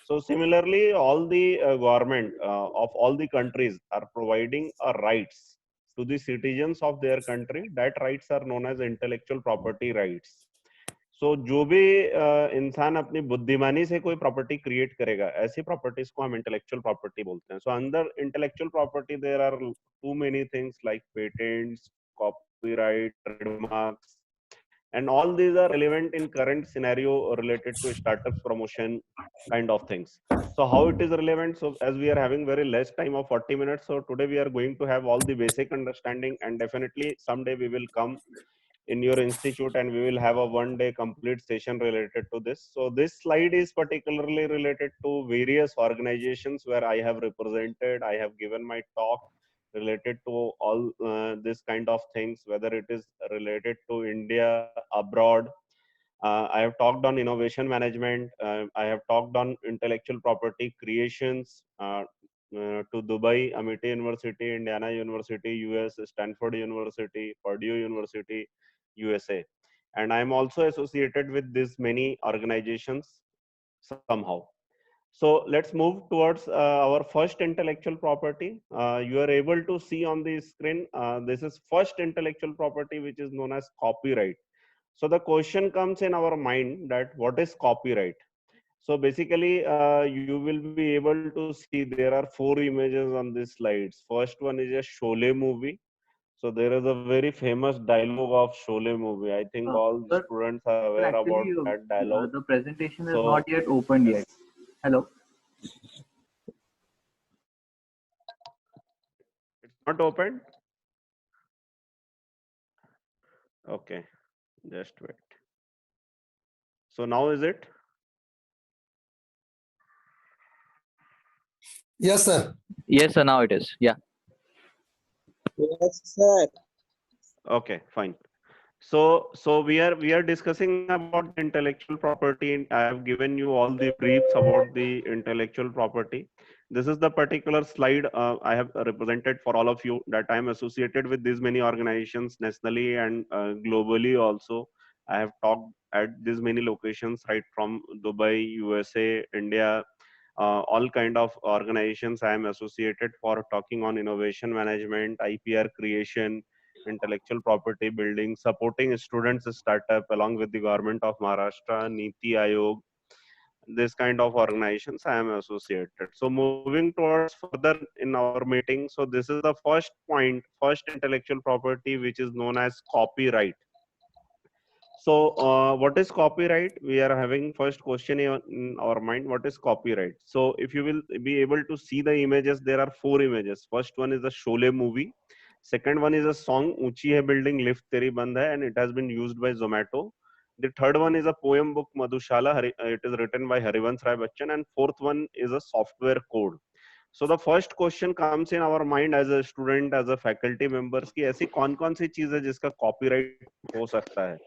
So similarly, all the government of all the countries are providing a rights to the citizens of their country. That rights are known as intellectual property rights. So जो भी इंसान अपनी बुद्धिमानी से कोई property create करेगा, ऐसी properties को हम इंटेलेक्चुअल प्रॉपर्टी बोलते हैं. सो अंदर intellectual property there are too many things like patents, copyright, trademarks, and all these are relevant in current scenario related to startups promotion kind of things. So how it is relevant? So as we are having very less time of 40 minutes, so today we are going to have all the basic understanding, and definitely someday we will come in your institute and we will have a one day complete session related to this. So this slide is particularly related to various organizations where I have represented, I have given my talk related to all this kind of things, whether it is related to India, abroad. I have talked on innovation management. I have talked on intellectual property creations to Dubai, Amity University, Indiana University, US, Stanford University, Purdue University, USA. And I am also associated with these many organizations somehow. So let's move towards our first intellectual property. You are able to see on the screen, this is first intellectual property, which is known as copyright. So the question comes in our mind that what is copyright? So basically, you will be able to see there are 4 images on these slides. First one is a Sholay movie. So there is a very famous dialogue of Sholay movie. I think all the Sir, students are aware about actually, that dialogue. the presentation is So not yet opened yes, yet. Hello. it's not open. Okay, just wait. So now is it? Yes, sir. Yes, sir. Now it is. Yeah. Yes, sir. Okay, fine. So we are discussing about intellectual property. I have given you all the briefs about the intellectual property. This is the particular slide I have represented for all of you, that I am associated with these many organizations nationally and globally also. I have talked at these many locations, right from Dubai, USA, India, all kind of organizations I am associated for talking on innovation management, IPR creation, intellectual property building, supporting students startup along with the government of Maharashtra, Niti Aayog, this kind of organizations I am associated. So moving towards further in our meeting, so this is the first point, first intellectual property, which is known as copyright. So what is copyright? We are having first question in our mind, what is copyright? So if you will be able to see the images, there are 4 images. First one is the Sholay movie. Second one is a song, Unchi Hai Building Lift Teri Band Hai, and it has been used by Zomato. The third one is a poem book, Madhushala. It is written by Harivansh Rai Bachchan. And fourth one is a software code. So the first question comes in our mind as a student, as a faculty members, कि ऐसी कौन-कौन सी चीज है जिसका copyright हो सकता है?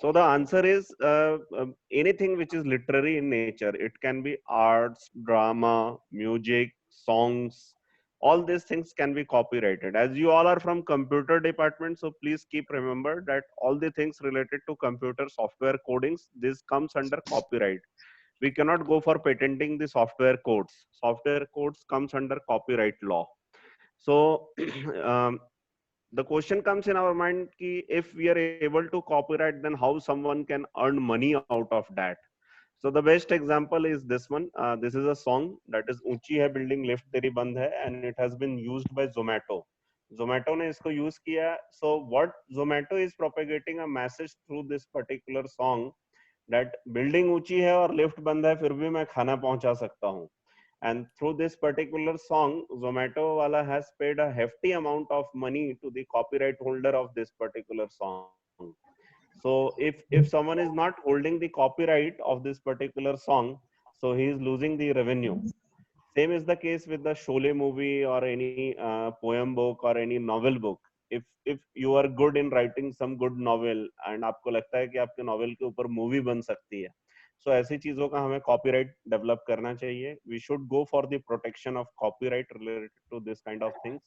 So the answer is anything which is literary in nature. It can be arts, drama, music, songs. All these things can be copyrighted. As you all are from computer department, so please keep remember that all the things related to computer software codings, this comes under copyright. We cannot go for patenting the software codes. Software codes comes under copyright law. So the question comes in our mind ki if we are able to copyright, then how someone can earn money out of that? So the best example is this one. This is a song that is Unchi Hai Building Lift Teri Band Hai, and it has been used by Zomato. Zomato ने इसको use किया. So what Zomato is propagating a message through this particular song, that building ऊंची है और lift बंद है, फिर भी मैं खाना पहुंचा सकता हूँ. And through this particular song, Zomato wala has paid a hefty amount of money to the copyright holder of this particular song. So if someone is not holding the copyright of this particular song, so he is losing the revenue. Same is the case with the Sholay movie or any poem book or any novel book. If you are good in writing some good novel and आपको लगता है कि आपके novel के ऊपर movie बन सकती है, so ऐसी चीजों का हमें copyright develop करना चाहिए. We should go for the protection of copyright related to this kind of things,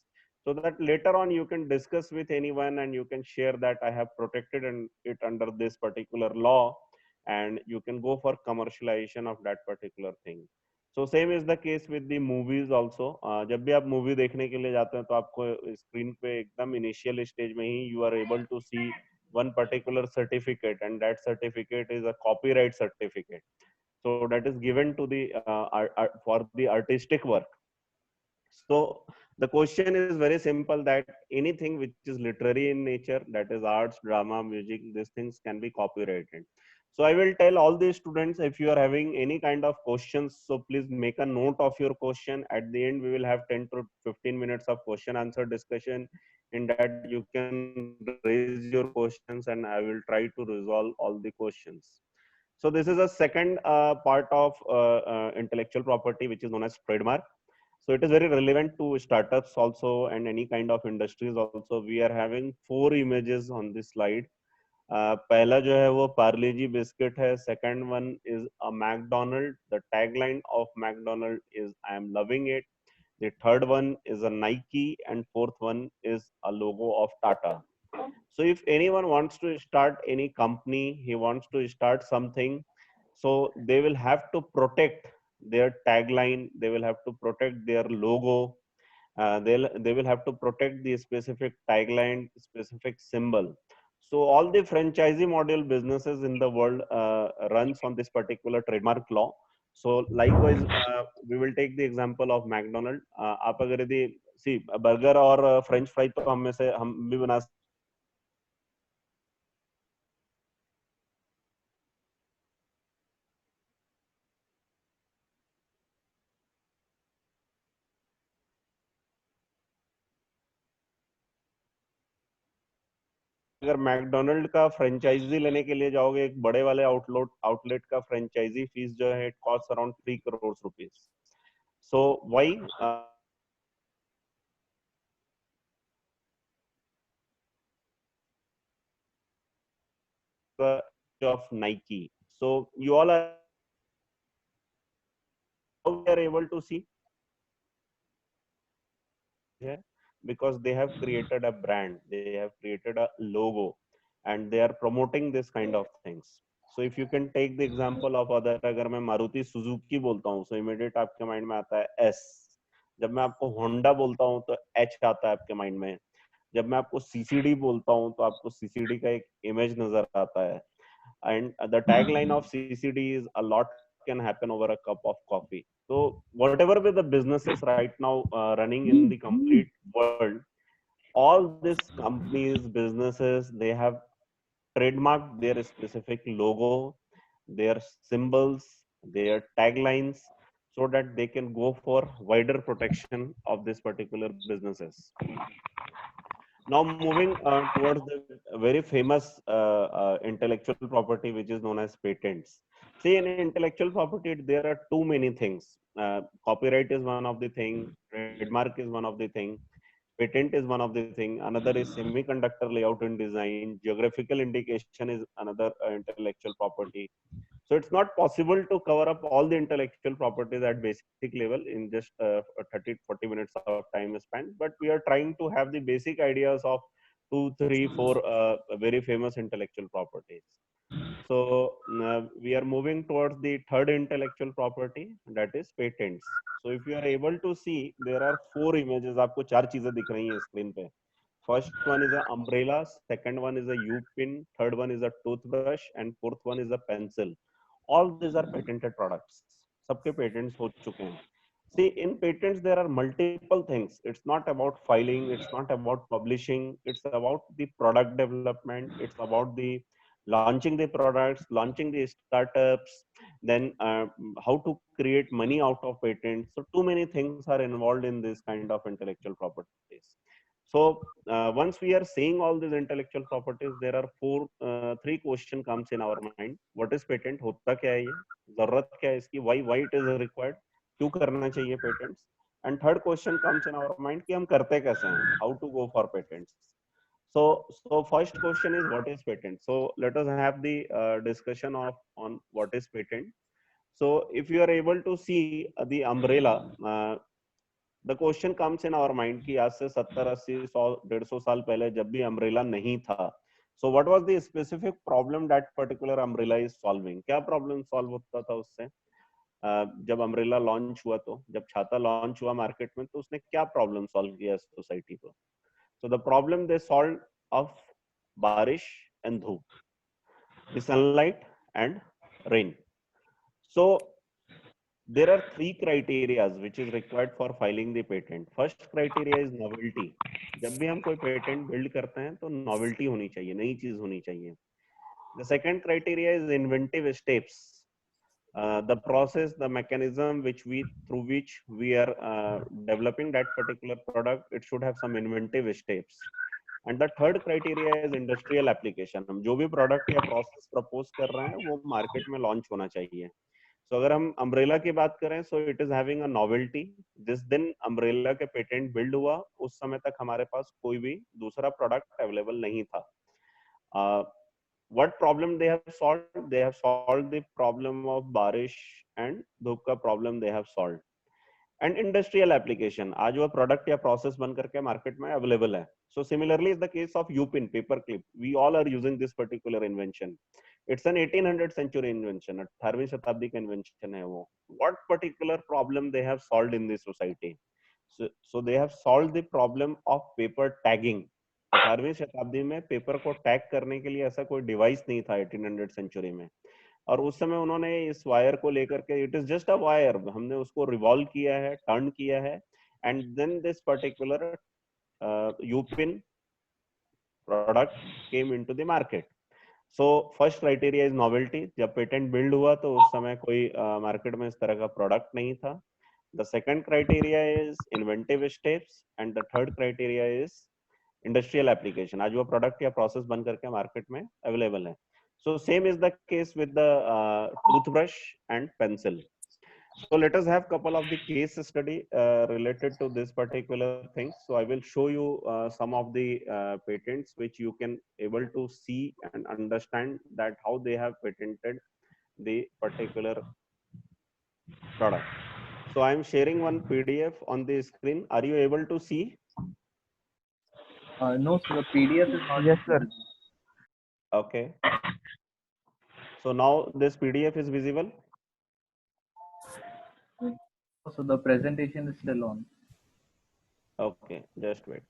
so that later on you can discuss with anyone and you can share that I have protected it under this particular law, and you can go for commercialization of that particular thing. So same is the case with the movies also. जब भी आप movie देखने के लिए जाते हैं तो आपको स्क्रीन पे एकदम इनिशियल स्टेज में ही you are able to see one particular certificate, and that certificate is a copyright certificate, so that is given to the for the artistic work. So the question is very simple, that anything which is literary in nature, that is arts, drama, music, these things can be copyrighted. So I will tell all the students, if you are having any kind of questions, so please make a note of your question. At the end we will have 10 to 15 minutes of question answer discussion. In that you can raise your questions and I will try to resolve all the questions. So this is a second part of intellectual property, which is known as trademark. So it is very relevant to startups also and any kind of industries also. We are having four images on this slide. पहला जो है वो पार्ले जी biscuit है. Second one is a McDonald. The tagline of McDonald is I am loving it. The third one is a Nike and fourth one is a logo of Tata. So if anyone wants to start any company, he wants to start something, so they will have to protect their tagline, they will have to protect their logo, they will have to protect the specific tagline, specific symbol. So all the franchisee model businesses in the world runs on this particular trademark law. So likewise, we will take the example of McDonald. आप अगर यदि सी burger और French fry तो हम में से हम भी बना, अगर मैकडोनल्ड का फ्रेंचाइजी लेने के लिए जाओगे एक बड़े वाले आउटलेट का फ्रेंचाइजी फीस जो है, it cost around 3 crore rupees. So why the of Nike? So you all are, how we are able to see here, because they have created a brand, they have created a logo, and they are promoting this kind of things. So if you can take the example of other, अगर मैं Maruti Suzuki बोलता हूँ, so immediate आपके mind में आता है S. जब मैं आपको होंडा बोलता हूँ तो H आता है आपके माइंड में. जब मैं आपको CCD बोलता हूँ तो आपको CCD का एक इमेज नजर आता है. And the tagline of CCD is a lot can happen over a cup of coffee. So whatever with the businesses right now running in the complete world, all these companies, businesses, they have trademarked their specific logo, their symbols, their taglines, so that they can go for wider protection of this particular businesses. Now moving towards the very famous intellectual property, which is known as patents. See, in intellectual property, there are too many things. Copyright is one of the thing, trademark is one of the thing, patent is one of the thing, another is semiconductor layout and design, geographical indication is another intellectual property. So it's not possible to cover up all the intellectual properties at basic level in just 30 40 minutes of time span, but we are trying to have the basic ideas of two, three, four very famous intellectual properties. So we are moving towards the third intellectual property, that is patents. So if you are able to see, there are four images. आपको चार चीजें दिख रही हैं screen पे. First one is an umbrella, second one is a U pin, third one is a toothbrush, and fourth one is a pencil. All these are patented products. सबके patents हो चुके हैं. See, in patents there are multiple things. It's not about filing, it's not about publishing, it's about the product development, it's about the launching the products, launching the startups, then how to create money out of patents. So too many things are involved in this kind of intellectual properties. So once we are seeing all these intellectual properties, there are three question comes in our mind. What is patent? होता क्या है ये? जरूरत क्या है इसकी? Why it is required? क्यों करना चाहिए patents? And third question comes in our mind कि हम करते कैसे हैं? How to go for patents? So first question is what is patent? So let us have the discussion of on what is patent. So if you are able to see the umbrella, the question comes in our mind कि आज से 70 80 100 150 साल पहले जब भी umbrella नहीं था, so what was the specific problem that particular umbrella is solving? क्या problem solve होता था उससे? जब अम्ब्रेला लॉन्च हुआ, तो जब छाता लॉन्च हुआ मार्केट में, तो उसने क्या प्रॉब्लम सॉल्व किया सोसाइटी को? So the problem they solve of बारिश एंड धूप, the sunlight and rain. So there are three criteria which is required for filing the patent. First criteria is novelty. जब भी हम कोई पेटेंट बिल्ड करते हैं तो नॉवेल्टी होनी चाहिए, नई चीज होनी चाहिए. The second criteria is inventive steps. The process, the mechanism through which we are developing that particular product, it should have some inventive steps. And the third criteria is industrial application. हम जो भी product या process propose कर रहे हैं वो market में launch होना चाहिए. सो अगर हम अम्ब्रेला की बात करें, so it is having a novelty. जिस दिन अम्ब्रेला के पेटेंट बिल्ड हुआ उस समय तक हमारे पास कोई भी दूसरा प्रोडक्ट अवेलेबल नहीं था. what problem they have solved? They have solved the problem of बारिश and धूप का problem they have solved. And industrial application, आज वो प्रोडक्ट या प्रोसेस बन करके मार्केट में अवेलेबल है. So similarly is the case of UPIN paperclip. We all are using this particular invention. It's an 1800th century invention. 18वीं शताब्दी का invention है वो. What particular problem they have solved in this society? So they have solved the problem of paper tagging. 18वीं शताब्दी में paper को tag करने के लिए ऐसा कोई डिवाइस नहीं था 1800 सेंचुरी में. और उस समय उन्होंने इस वायर को लेकर के, it is just a wire, हमने उसको रिवॉल्व किया है, टर्न किया है, and then this particular U pin product came into the market. So first criteria is novelty. जब पेटेंट बिल्ड हुआ तो उस समय कोई मार्केट में इस तरह का प्रोडक्ट नहीं था. The second criteria is inventive steps and the third criteria is industrial application. आज वो प्रोडक्ट या प्रोसेस बन करके मार्केट में अवेलेबल है. So same is the case with the toothbrush and pencil. So let us have couple of the case study related to this particular thing. So I will show you some of the patents which you can able to see and understand that how they have patented the particular product. So I am sharing one PDF on the screen. Are you able to see? No, so the PDF is not. Yes, sir. Okay. So now this PDF is visible. So the presentation is still on. Okay, just wait.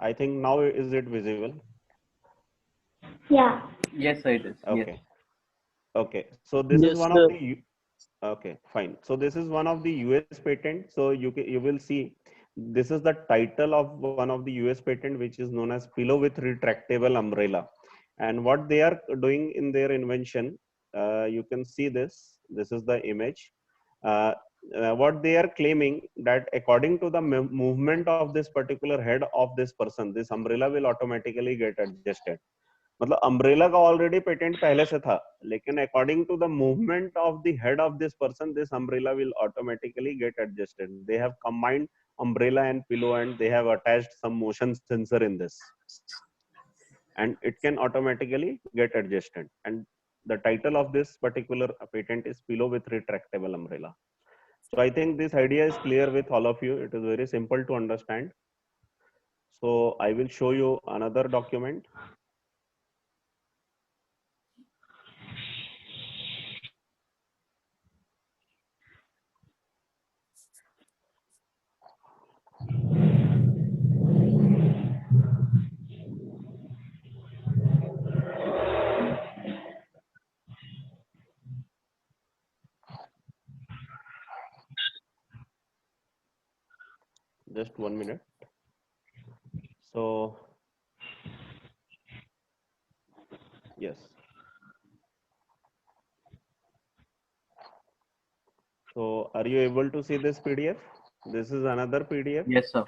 I think now is it visible? Yeah. Yes, sir, it is. Okay. Yes. Okay. So this Yes, is one sir. of the. Okay, fine. So this is one of the US patent. So you will see this is the title of one of the US patent, which is known as pillow with retractable umbrella. And what they are doing in their invention, you can see this. This is the image. What they are claiming that according to the movement of this particular head of this person, this umbrella will automatically get adjusted. मतलब umbrella का already patent पहले से था, लेकिन according to the movement of the head of this person, this umbrella will automatically get adjusted. They have combined umbrella and pillow and they have attached some motion sensor in this, and it can automatically get adjusted. And the title of this particular patent is pillow with retractable umbrella. So I think this idea is clear with all of you. It is very simple to understand. So I will show you another document. Just 1 minute. So yes. So are you able to see this PDF? This is another PDF. Yes, sir.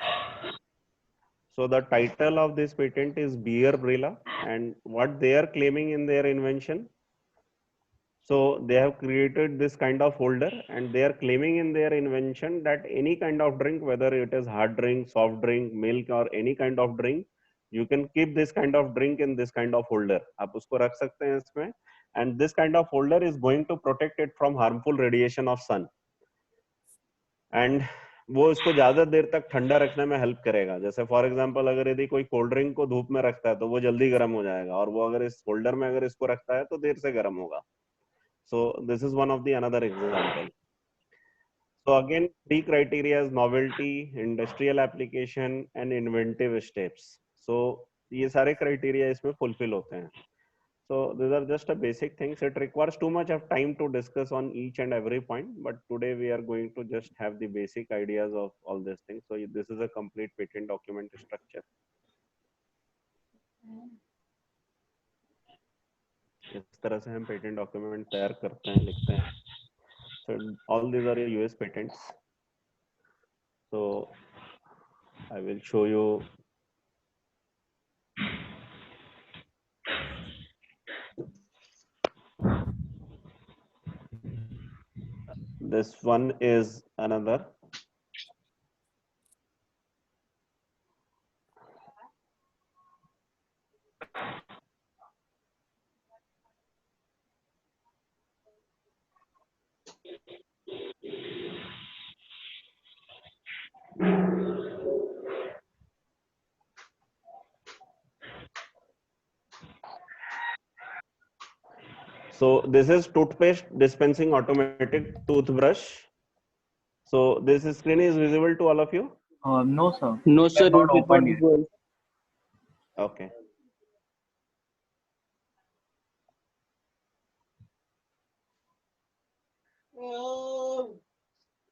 So the title of this patent is Beer Brilla, and what they are claiming in their invention. So they have created this kind of holder, and they are claiming in their invention that any kind of drink, whether it is hard drink, soft drink, milk, or any kind of drink, you can keep this kind of drink in this kind of holder. आप उसको रख सकते हैं इसमें, and this kind of holder is going to protect it from harmful radiation of sun. And वो इसको ज्यादा देर तक ठंडा रखने में हेल्प करेगा. जैसे फॉर एग्जांपल अगर यदि कोई कोल्ड ड्रिंक को धूप में रखता है तो वो जल्दी गर्म हो जाएगा, और वो अगर इस होल्डर में अगर इसको रखता है तो देर से गर्म होगा. So this is one of the another example. So again, three criteria is novelty, industrial application, and inventive steps. So ये सारे criteria इसमें fulfill होते हैं. So these are just a basic things. It requires too much of time to discuss on each and every point. But today we are going to just have the basic ideas of all these things. So this is a complete patent document structure. इस तरह से हम patent document तैयार करते हैं, लिखते हैं. So all these are US patents. So I will show you. This one is another. So this is toothpaste dispensing automatic toothbrush. So this screen is visible to all of you? No, sir. No, We sir, have not it is not opened yet. visible. Okay.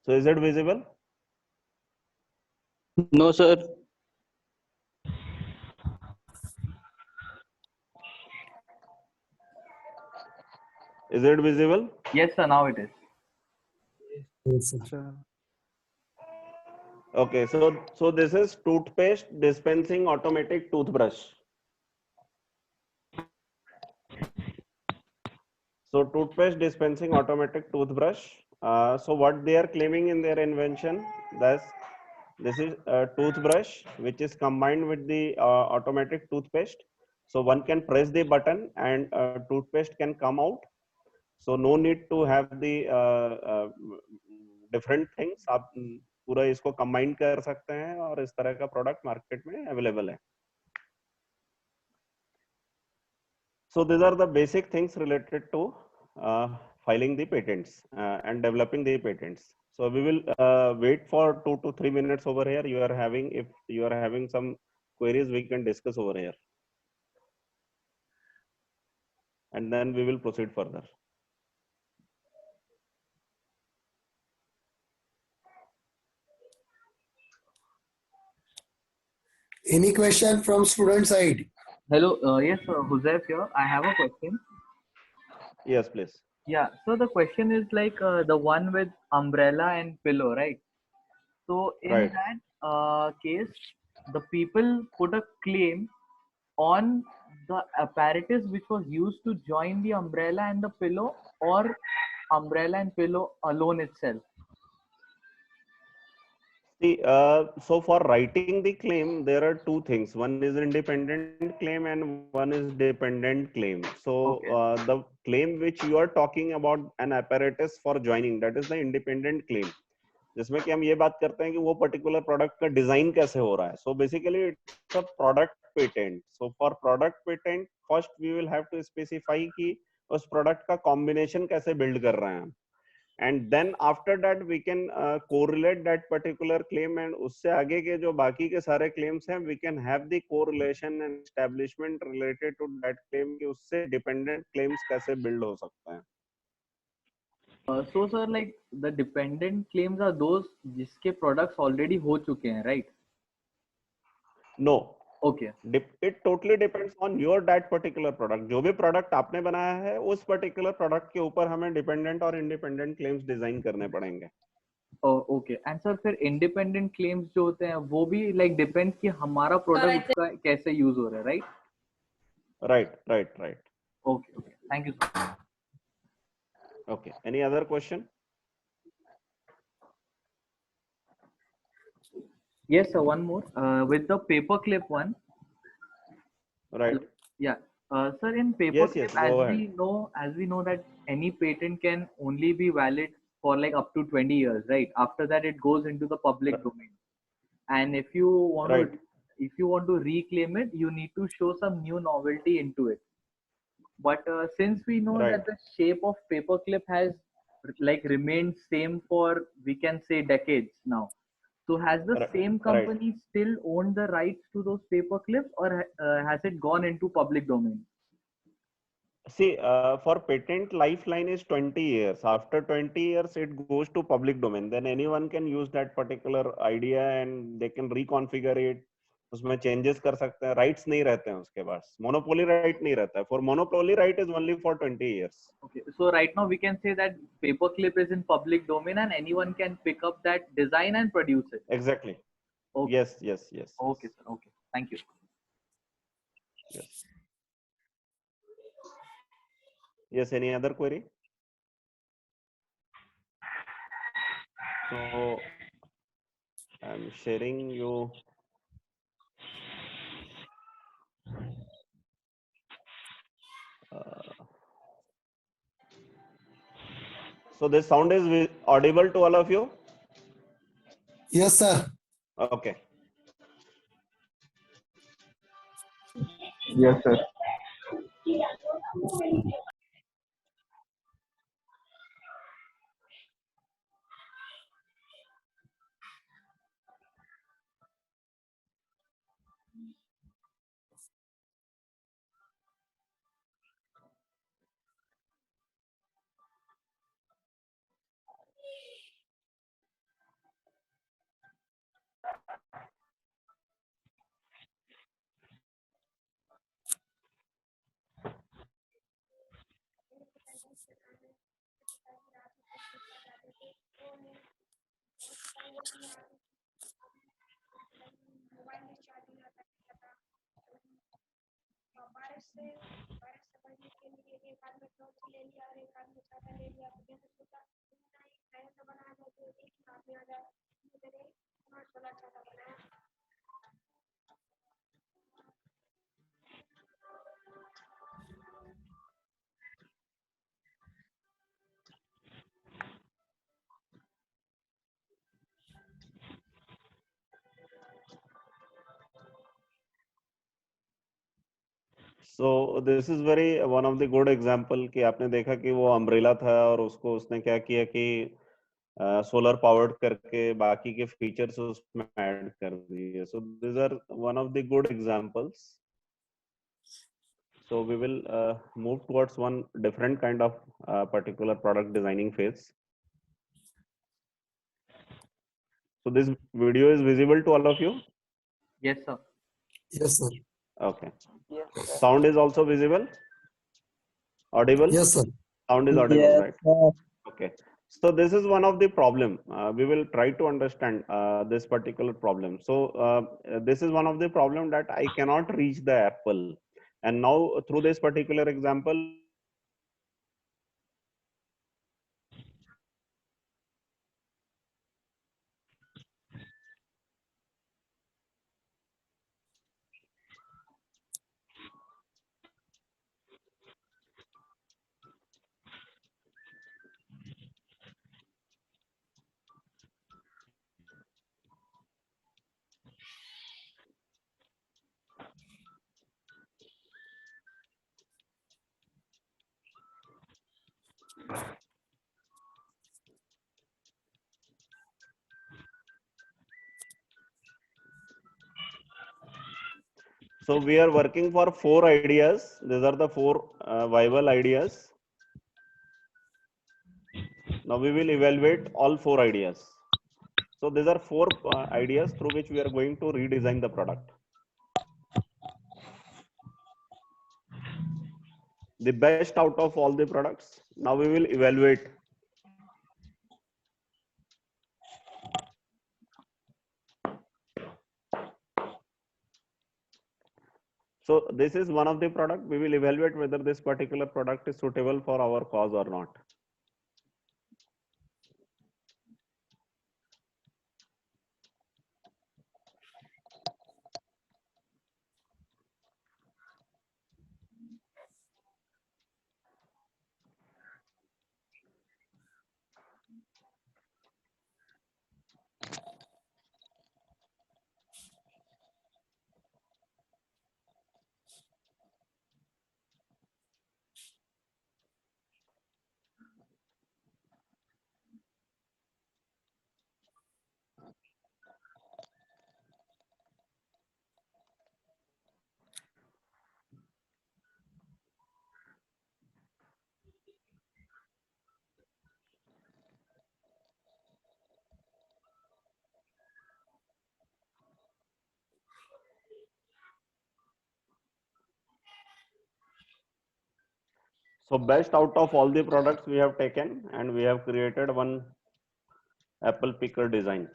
So is it visible? No, sir. Is it visible? Yes, sir. Now it is. Yes, sir. Okay, so this is toothpaste dispensing automatic toothbrush. So toothpaste dispensing automatic toothbrush. So what they are claiming in their invention, this is a toothbrush which is combined with the automatic toothpaste. So one can press the button and toothpaste can come out. So no need to have the different things. आप पूरा इसको combine कर सकते हैं और इस तरह का product market में available है. So these are the basic things related to filing the patents and developing the patents. So we will wait for 2 to 3 minutes over here. If you are having some queries, we can discuss over here. And then we will proceed further. Any question from student side? Hello. Yes, sir. Huzaif here. I have a question. Yes, please. Yeah. So the question is like the one with umbrella and pillow, right? So in Right. that case, the people put a claim on the apparatus which was used to join the umbrella and the pillow, or umbrella and pillow alone itself. See, so for writing the claim, there are two things. One is independent claim and one is dependent claim. So Okay. the claim which you are talking about an apparatus for joining, that is the independent claim. जिसमें कि हम ये बात करते हैं कि वो particular product का डिजाइन कैसे हो रहा है. So basically it's a product patent. So for product patent first we will have to specify कि उस प्रोडक्ट का कॉम्बिनेशन कैसे बिल्ड कर रहे हैं हम. And then after that we can correlate that particular claim, and उससे आगे के जो बाकी के सारे claims हैं we can have the correlation and establishment related to that claim कि उससे dependent claims कैसे build हो सकते हैं. So sir, like the dependent claims are those जिसके products already हो चुके हैं, right? No. Okay. It totally depends on your that particular product. जो भी product आपने बनाया है उस particular product के ऊपर हमें dependent और independent claims design करने पड़ेंगे. Oh, okay. And sir, फिर independent claims जो होते हैं वो भी like depend कि हमारा product उसका कैसे use हो रहा है, right? Right. Okay. Thank you, sir. Okay. Any other question? Yes, sir. One more. With the paperclip one. Right. Yeah. Sir, in Yes, paperclip, go as we know that any patent can only be valid for like up to 20 years, right? After that, it goes into the public domain. And if you want Right. to reclaim it, you need to show some new novelty into it. But since we know Right. that the shape of paperclip has like remained same for, we can say, decades now. So has the same Right. company still owned the rights to those paperclips, or has it gone into public domain? See, for patent lifeline is 20 years. After 20 years, it goes to public domain. Then anyone can use that particular idea and they can reconfigure it. उसमें changes कर सकते हैं. Rights नहीं रहते हैं उसके पास. Monopoly right नहीं रहता है. For monopoly right is only for 20 years. Okay, so right now we can say that paperclip is in public domain and anyone can pick up that design and produce it. Exactly. Okay. Yes, yes, yes. Okay, sir. Okay. Thank you. Yes. Yes, any other query? So I'm sharing you. So this sound is audible to all of you? Yes, sir. Okay. Yes, sir. So this is very one of the good example कि आपने देखा कि वो umbrella था और उसको उसने क्या किया कि सोलर पावर्ड करके बाकी के फीचर्स उसमें ऐड कर दिए. So these are one of the good examples. So we will move towards one different kind of particular product designing phase. So this video is visible to all of you? Yes, sir. Yes, sir. Okay. Sound is also visible? Audible? Yes, sir. Sound is audible, Yes, right? sir. Okay. So this is one of the problem. We will try to understand this particular problem. So this is one of the problem that I cannot reach the apple. And now through this particular example, so we are working for 4 ideas. These are the 4 viable ideas. Now we will evaluate all 4 ideas. So these are 4 ideas through which we are going to redesign the product. The best out of all the products. Now we will evaluate. So this is one of the product. We will evaluate whether this particular product is suitable for our cause or not. So best out of all the products we have taken, and we have created one apple picker design.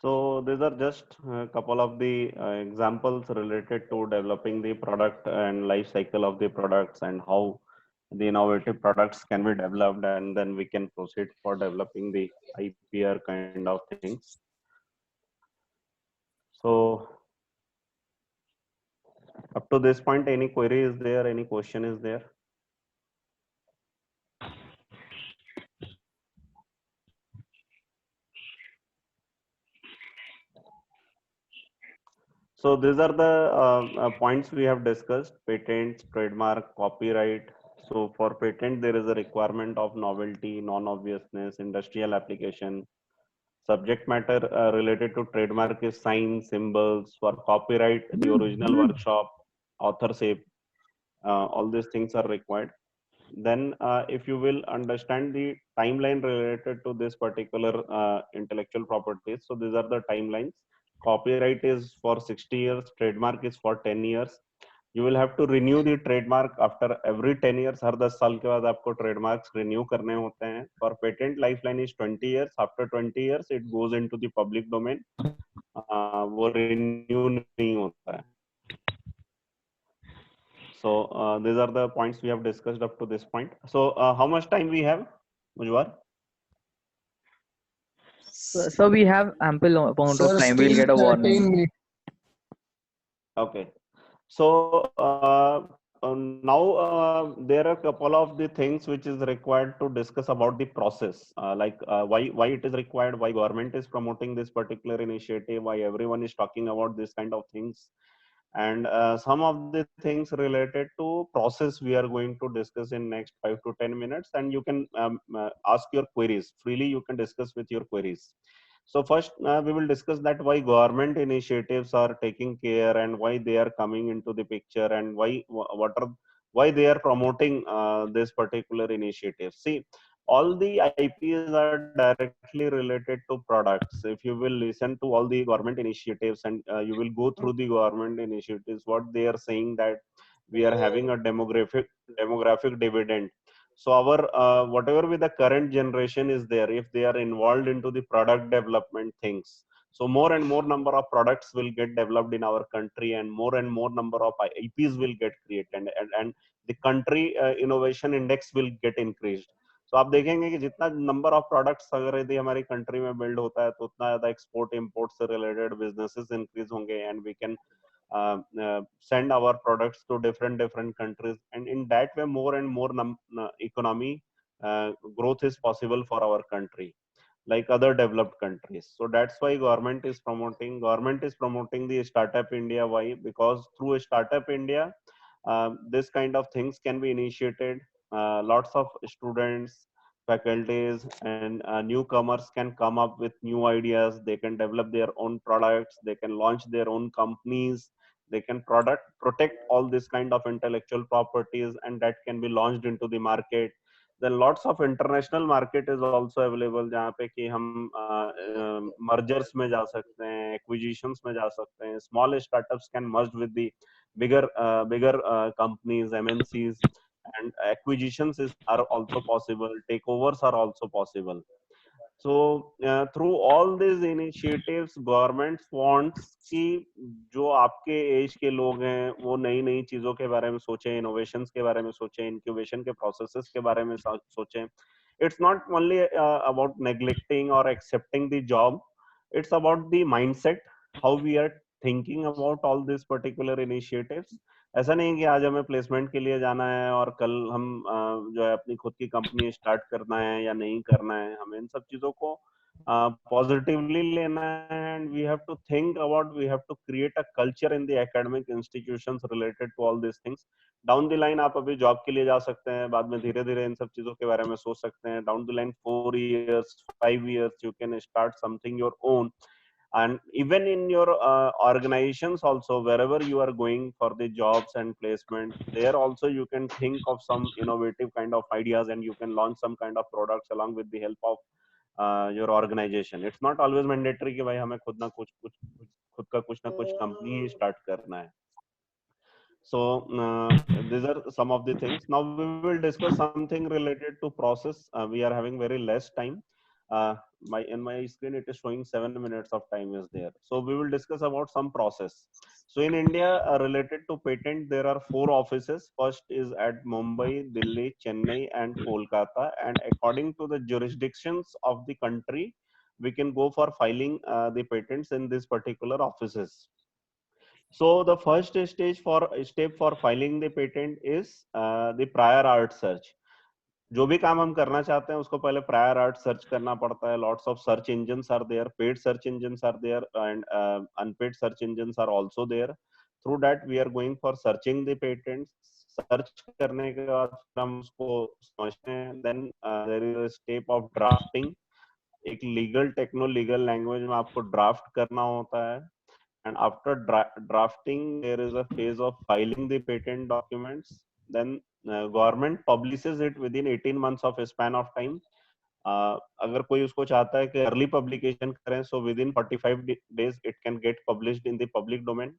So these are just a couple of the examples related to developing the product and life cycle of the products, and how the innovative products can be developed, and then we can proceed for developing the IPR kind of things. So up to this point, any query is there? Any question is there? So these are the points we have discussed: patents, trademark, copyright. So for patent, there is a requirement of novelty, non-obviousness, industrial application. Subject matter related to trademark is signs, symbols. For copyright, the original workshop, authorship, all these things are required. Then if you will understand the timeline related to this particular intellectual properties, so these are the timelines. Copyright is for 60 years, trademark is for 10 years. You will have to renew the trademark after every 10 years. हर 10 साल के बाद आपको trademarks renew करने होते हैं. For patent lifeline is 20 years. After 20 years it goes into the public domain. वो renew नहीं होता है. So these are the points we have discussed up to this point. So how much time we have, Mujwar? So we have ample amount of Sir, time. We'll still get a 13 warning. minutes. Okay. So now there are a couple of the things which is required to discuss about the process, like why it is required, why government is promoting this particular initiative, why everyone is talking about this kind of things, and some of the things related to process we are going to discuss in next 5 to 10 minutes, and you can ask your queries freely. You can discuss with your queries. So first we will discuss that why government initiatives are taking care, and why they are coming into the picture, and why they are promoting this particular initiative. See, all the IPs are directly related to products. If you will listen to all the government initiatives, and you will go through the government initiatives, what they are saying that we are having a demographic dividend. So our whatever with the current generation is there, if they are involved into the product development things, so more and more number of products will get developed in our country, and more number of IPs will get created, and the country innovation index will get increased. तो आप देखेंगे कि जितना number of products अगर यदि हमारी country में build होता है, तो उतना ज्यादा एक्सपोर्ट इंपोर्ट से रिलेटेड बिजनेसेस इंक्रीज होंगे, and we can send our products to different countries, and in that way more and more economy growth is possible for our country like other developed countries. So that's why government is promoting the Startup India. Why? Because through a Startup India, this kind of things can be initiated. Lots of students, faculties, and newcomers can come up with new ideas. They can develop their own products, they can launch their own companies, they can protect all this kind of intellectual properties, and that can be launched into the market. Then lots of international market is also available, जहाँ पे कि हम mergers में जा सकते हैं, acquisitions में जा सकते हैं. Small startups can merge with the bigger companies, MNCs, and acquisitions are also possible. Takeovers are also possible. So through all these initiatives, government wants कि जो आपके एज के लोग हैं वो नई नई चीजों के बारे में सोचें, इनोवेशंस के बारे में सोचें, इंक्यूबेशन के प्रोसेसेस के बारे में सोचें. It's not only about neglecting or accepting the job. It's about the mindset, how we are thinking about all these particular initiatives. ऐसा नहीं कि आज हमें प्लेसमेंट के लिए जाना है और कल हम जो है अपनी खुद की कंपनी स्टार्ट करना है या नहीं करना है. हमें इन सब चीजों को पॉजिटिवली लेना है, and we have to create a culture in the academic institutions related to all this things. Down the line आप अभी जॉब के लिए जा सकते हैं, बाद में धीरे धीरे इन सब चीजों के बारे में सोच सकते हैं. Down the line 4 years 5 years you can start something your own. And even in your organizations also, wherever you are going for the jobs and placement, there also you can think of some innovative kind of ideas, and you can launch some kind of products along with the help of your organization. It's not always mandatory कि भाई हमें खुद का कुछ ना कुछ company ही start करना है. So these are some of the things. Now we will discuss something related to process. We are having very less time. In my screen it is showing 7 minutes of time is there. So we will discuss about some process. So in India, related to patent, there are 4 offices. First is at Mumbai, Delhi, Chennai, and Kolkata. And according to the jurisdictions of the country, we can go for filing the patents in these particular offices. So the first step for filing the patent is the prior art search. जो भी काम हम करना चाहते हैं उसको पहले prior art search करना पड़ता है. Lots of search engines are there, paid search engines are there, and unpaid search engines are also there. Through that we are going for searching the patents. Search करने के बाद हम उसको समझते हैं. Then there is a step of drafting. एक legal techno legal language में आपको ड्राफ्ट करना होता है. And after drafting, there is a phase of filing the patent documents. Then government publishes it within 18 months of a span of time. अगर कोई उसको चाहता है कि अर्ली पब्लिकेशन करें, so within 45 days it can get published in the public domain.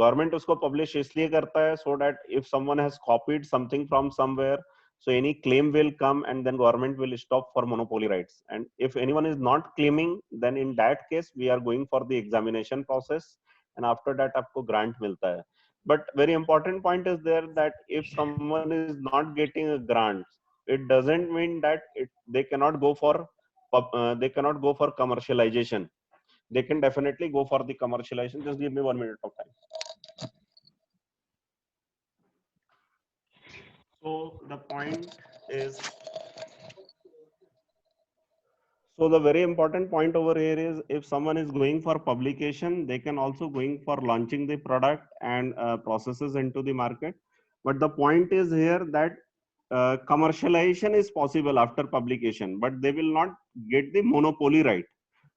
Government उसको publish इसलिए करता है so that if someone has copied something from somewhere, so any claim will come and then government will stop for monopoly rights. And if anyone is not claiming, then in that case we are going for the examination process, and after that आपको grant मिलता है. But very important point is there that if someone is not getting a grant, it doesn't mean that they cannot go for commercialization. They can definitely go for the commercialization. Just give me 1 minute of time. So the point is, so the very important point over here is, if someone is going for publication, they can also going for launching the product and processes into the market. But the point is here that commercialization is possible after publication, but they will not get the monopoly right.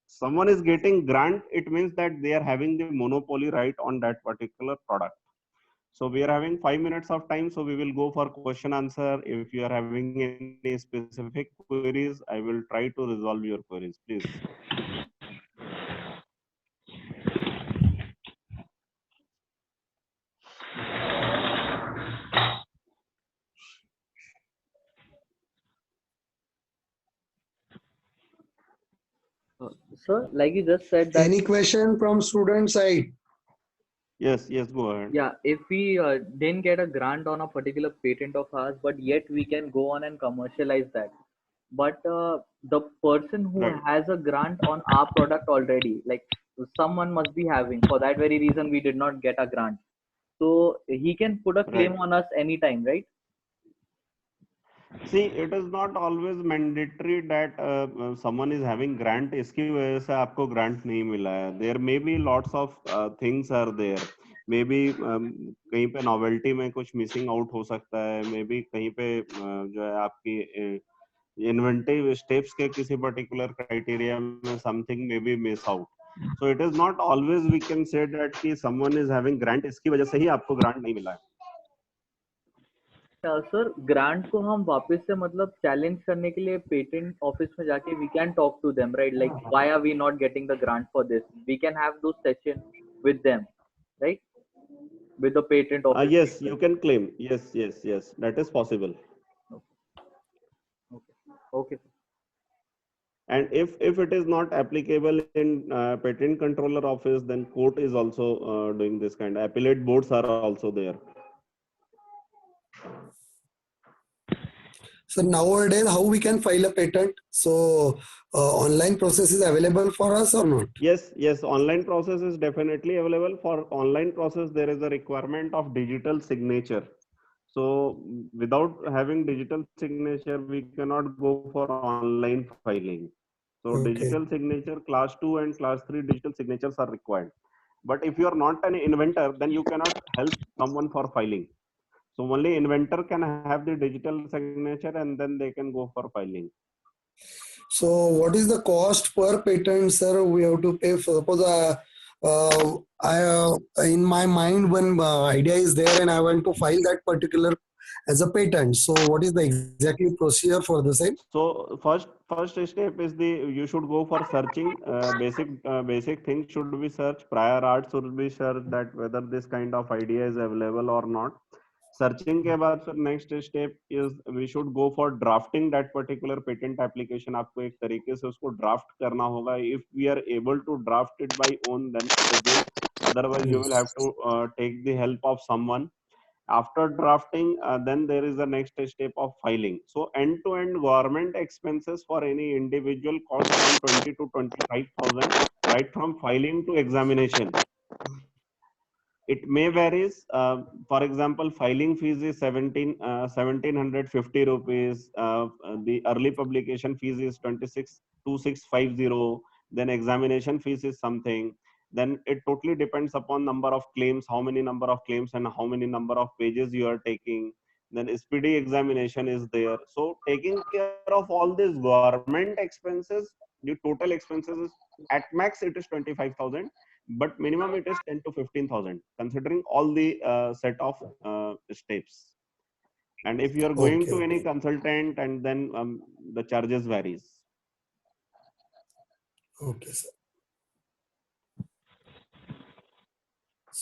Someone is getting grant, it means that they are having the monopoly right on that particular product. So we are having 5 minutes of time, so we will go for question answer. If you are having any specific queries, I will try to resolve your queries, please. Sir, like you just said that Any question from student side? Yes, go ahead. yeah, if we didn't get a grant on a particular patent of ours, but yet we can go on and commercialize that. But the person who Right. has a grant on our product already, like someone must be having. For that very reason, we did not get a grant. So he can put a claim Right. on us anytime, right? See, it is not always mandatory that someone is having grant. इसकी वजह से आपको grant नहीं मिला है. There may be lots of things are there. Maybe कहीं पे novelty में कुछ missing out हो सकता है. Maybe कहीं पे जो है आपकी inventive steps के किसी particular criteria में something may be miss out. So it is not always we can say that कि someone is having grant, इसकी वजह से ही आपको grant नहीं मिला है. सर ग्रांट को हम वापस से मतलब चैलेंज करने के लिए पेटेंट ऑफिस में जाके we can talk to them, right? Like why are we not getting the grant for this? We can have those session with them, right? With the patent office. Yes, you can claim. Yes, that is possible. Okay. And if it is not applicable in patent controller office, then court is also doing this kind. Appellate boards are also there. So nowadays, how we can file a patent? So online process is available for us or not? Yes, online process is definitely available. For online process, there is a requirement of digital signature. So without having digital signature, we cannot go for online filing. So Okay. digital signature, class 2 and class 3 digital signatures are required. But if you are not an inventor, then you cannot help someone for filing. So only inventor can have the digital signature, and then they can go for filing. So what is the cost per patent, sir? We have to pay. Suppose in my mind, one idea is there, and I want to file that particular as a patent. So what is the exactly procedure for the same? So first step is you should go for searching. Basic things should be searched. Prior art should be searched, that whether this kind of idea is available or not. Searching के बाद फिर next step is we should go for drafting that particular patent application. आपको एक तरीके से उसको draft करना होगा. If we are able to draft it by own then it is good, otherwise you will have to take the help of someone. After drafting, then there is the next step of filing. So end-to-end government expenses for any individual cost around 20 to 25,000, right from filing to examination. It may varies. For example, filing fees is 1750 rupees. The early publication fees is 26,650. Then examination fees is something. Then it totally depends upon number of claims, how many number of claims and how many number of pages you are taking. Then SPD examination is there. So taking care of all these government expenses, the total expenses is at max it is 25,000, but minimum it is 10 to 15,000, considering all the set of steps. And if you are going to any consultant, and then the charges varies. Okay, sir.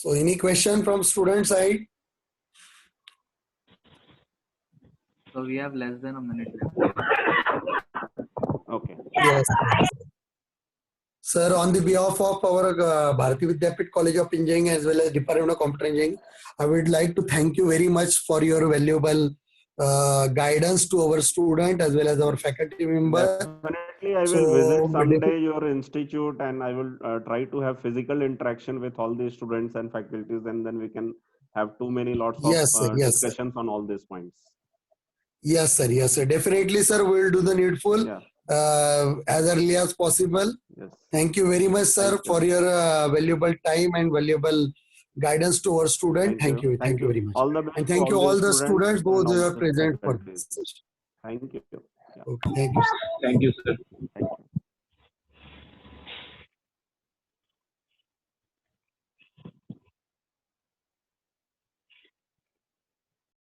So any question from student side? So we have less than a minute left. Okay. Yes. Sir, on the behalf of our Bharati Vidyapeeth College of Engineering as well as Department of Computer Engineering, I would like to thank you very much for your valuable guidance to our student as well as our faculty member. Definitely, I will visit someday your institute, and I will try to have physical interaction with all the students and faculties, and then we can have lots of discussions on all these points. Yes, sir. Yes, sir. Definitely, sir. We will do the needful as early as possible. Yes. Thank you very much, sir, for your valuable time and valuable guidance to our student. Thank you. Thank you very much. All the best. And thank you all the students who are present for this. Thank you. Okay, thank you, sir. Thank you, sir. Thank you.